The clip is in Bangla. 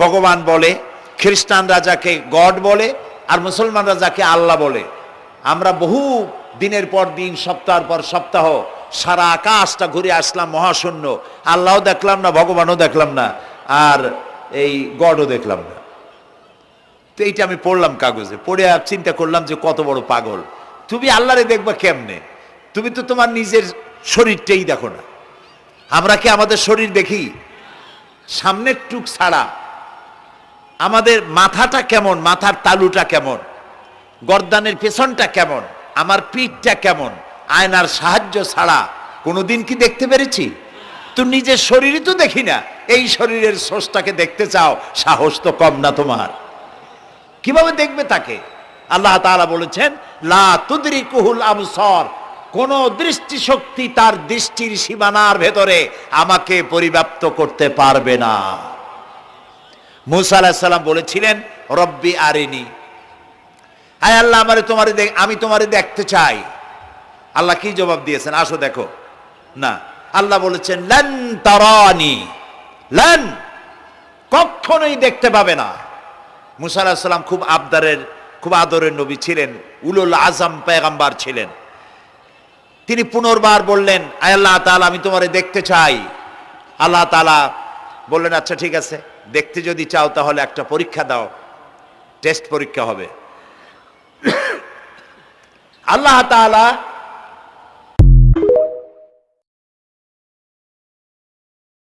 ভগবান বলে, খ্রিস্টানরা যাকে গড বলে, আর মুসলমানরা যাকে আল্লাহ বলে। আমরা বহু দিনের পর দিন, সপ্তাহের পর সপ্তাহ সারা আকাশটা ঘুরে আসলাম, মহাশূন্য, আল্লাহও দেখলাম না, ভগবানও দেখলাম না, আর এই গডও দেখলাম না। তো এইটা আমি পড়লাম কাগজে, পড়ে আর চিন্তা করলাম যে কত বড় পাগল তুমি, আল্লাহরে দেখবা কেমনে? তুমি তো তোমার নিজের শরীরটাই দেখো না। আমরা কি আমাদের শরীর দেখি? সামনের টুক ছাড়া আমাদের মাথাটা কেমন, মাথার তালুটা কেমন, গর্দানের পেছনটা কেমন, আমার পিঠটা কেমন, আয়নার সাহায্য ছাড়া কোনোদিন কি দেখতে পেরেছি? তো নিজের শরীরই তো দেখি না, এই শরীরের স্রষ্টাকে দেখতে চাও, সাহস তো কম না তোমার। কিভাবে দেখবে তাকে? আল্লাহ তাআলা বলেছেন, লা তুদরিকুহুল আবসার, কোন দৃষ্টিশক্তি তার দৃষ্টির সীমানার ভেতরে আমাকে পরিব্যাপ্ত করতে পারবে না। মূসা আলাইহিস সালাম বলেছিলেন, রব্বি আরিনি, আয় আল্লাহ আমি তোমারে দেখতে চাই। আল্লাহ কি জবাব দিয়েছেন? আসো দেখো না। আল্লাহ বলেছেন, লান তারানি, লান, কখনোই দেখতে পাবে না। মূসা আলাইহিস সালাম খুব আদরের নবী ছিলেন, উলুল আজম পয়গম্বর ছিলেন। তিনি পুনর্বার বললেন, আয় আল্লাহ তাআলা আমি তোমারে দেখতে চাই। আল্লাহ তাআলা বললেন, আচ্ছা ঠিক আছে, দেখতে যদি চাও তাহলে একটা পরীক্ষা দাও, টেস্ট পরীক্ষা হবে। আল্লাহ তাআলা